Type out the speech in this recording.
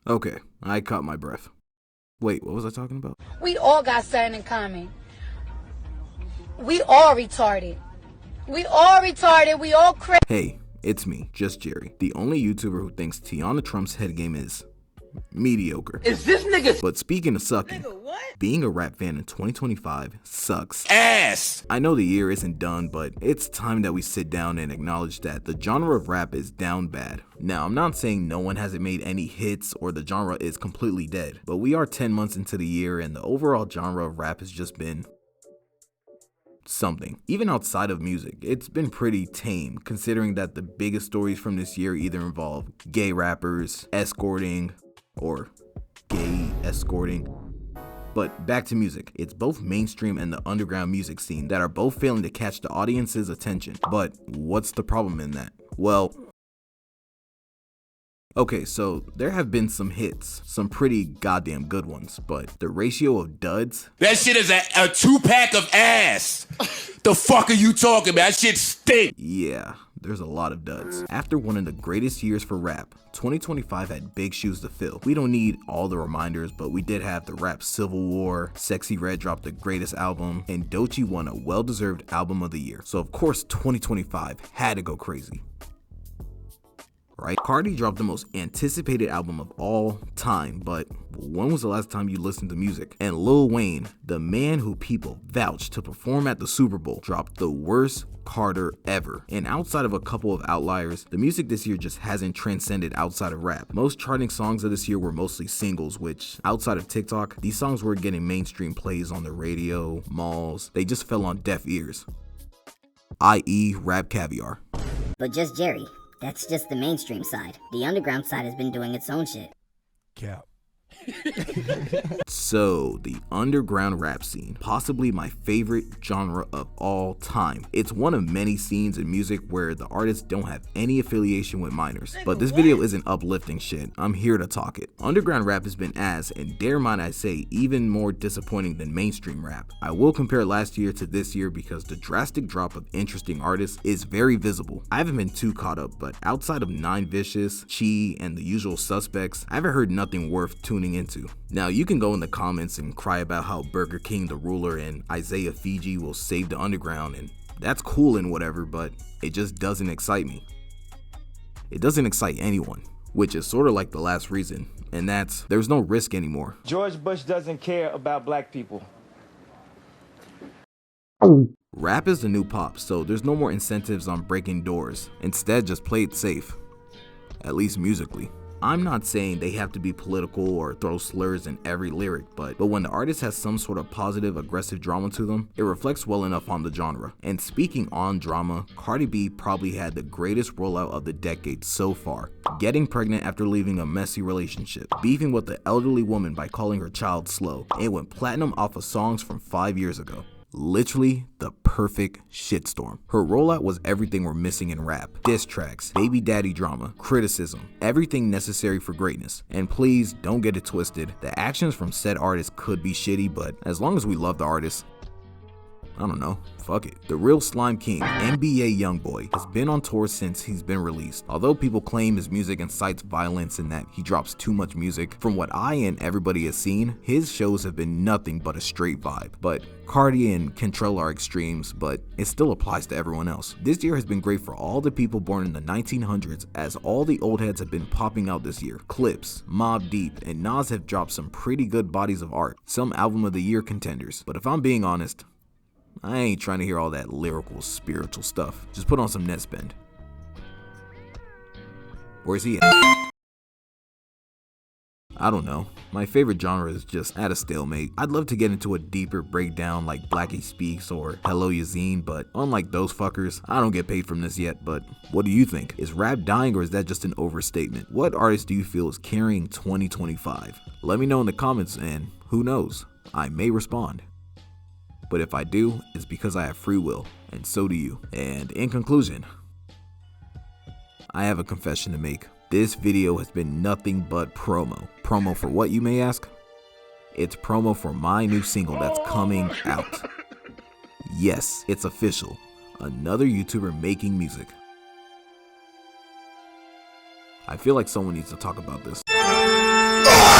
Okay, I caught my breath. Wait, what was I talking about? We all got something in common. We all retarded. We all crazy. Hey, it's me, just Jerry, the only YouTuber who thinks Tiana Trump's head game is mediocre. Is this nigga? But speaking of sucking, What? being a rap fan in 2025 sucks Ass. I know the year isn't done, but it's time that we sit down and acknowledge that the genre of rap is down bad. Now, I'm not saying no one hasn't made any hits or the genre is completely dead, but we are 10 months into the year and the overall genre of rap has just been something. Even outside of music, it's been pretty tame, considering that the biggest stories from this year either involve gay rappers, escorting, or gay escorting. But back to music, it's both mainstream and the underground music scene that are both failing to catch the audience's attention. But what's the problem in that? Well, okay, so there have been some hits, some pretty goddamn good ones, but the ratio of duds, That shit is a 2-pack of ass. The fuck are you talking about? That shit stink. yeah, there's a lot of duds. After one of the greatest years for rap, 2025 had big shoes to fill. We don't need all the reminders, but we did have the rap Civil War, Sexy Red dropped the greatest album, and Doechii won a well-deserved album of the year. So of course 2025 had to go crazy. Right? Cardi dropped the most anticipated album of all time, but when was the last time you listened to music? And Lil Wayne, the man who people vouched to perform at the Super Bowl, dropped the worst Carter ever. And outside of a couple of outliers, the music this year just hasn't transcended outside of rap. Most charting songs of this year were mostly singles, which outside of TikTok, these songs were getting mainstream plays on the radio, malls. They just fell on deaf ears. i.e. Rap Caviar. But just Jerry. That's just the mainstream side. The underground side has been doing its own shit. Cap. So, the underground rap scene, possibly my favorite genre of all time. It's one of many scenes in music where the artists don't have any affiliation with minors. But this video isn't uplifting shit, I'm here to talk it. Underground rap has been as, and dare might I say, even more disappointing than mainstream rap. I will compare last year to this year because the drastic drop of interesting artists is very visible. I haven't been too caught up, but outside of Nine Vicious, Chi, and the usual suspects, I haven't heard nothing worth tuning into. Now, you can go in the comments and cry about how Burger King the Ruler and Isaiah Fiji will save the underground, and that's cool and whatever, but it just doesn't excite me. It doesn't excite anyone, which is sort of like the last reason, and that's there's no risk anymore. George Bush doesn't care about black people. Rap is the new pop, so there's no more incentives on breaking doors. Instead, just play it safe, at least musically. I'm not saying they have to be political or throw slurs in every lyric, but when the artist has some sort of positive, aggressive drama to them, it reflects well enough on the genre. And speaking on drama, Cardi B probably had the greatest rollout of the decade so far. Getting pregnant after leaving a messy relationship, beefing with the elderly woman by calling her child slow, and went platinum off of songs from 5 years ago. Literally the perfect shitstorm. Her rollout was everything we're missing in rap. Diss tracks, baby daddy drama, criticism, everything necessary for greatness. And please don't get it twisted, the actions from said artist could be shitty, but as long as we love the artist, I don't know, fuck it. The real Slime King, NBA Youngboy, has been on tour since he's been released. Although people claim his music incites violence and that he drops too much music, from what I and everybody has seen, his shows have been nothing but a straight vibe. But Cardi and Cantrell are extremes, but it still applies to everyone else. This year has been great for all the people born in the 1900s, as all the old heads have been popping out this year. Clips, Mobb Deep, and Nas have dropped some pretty good bodies of art, some album of the year contenders. But if I'm being honest, I ain't trying to hear all that lyrical, spiritual stuff. Just put on some Netspend. Where's he at? I don't know. My favorite genre is just at a stalemate. I'd love to get into a deeper breakdown like Blackie Speaks or Hello Yazine, but unlike those fuckers, I don't get paid from this yet. But what do you think? Is rap dying or is that just an overstatement? What artist do you feel is carrying 2025? Let me know in the comments and who knows, I may respond. But if I do, it's because I have free will, and so do you. And in conclusion, I have a confession to make. This video has been nothing but promo. Promo for what, you may ask? It's promo for my new single that's coming out. Yes, it's official. Another YouTuber making music. I feel like someone needs to talk about this. Ah!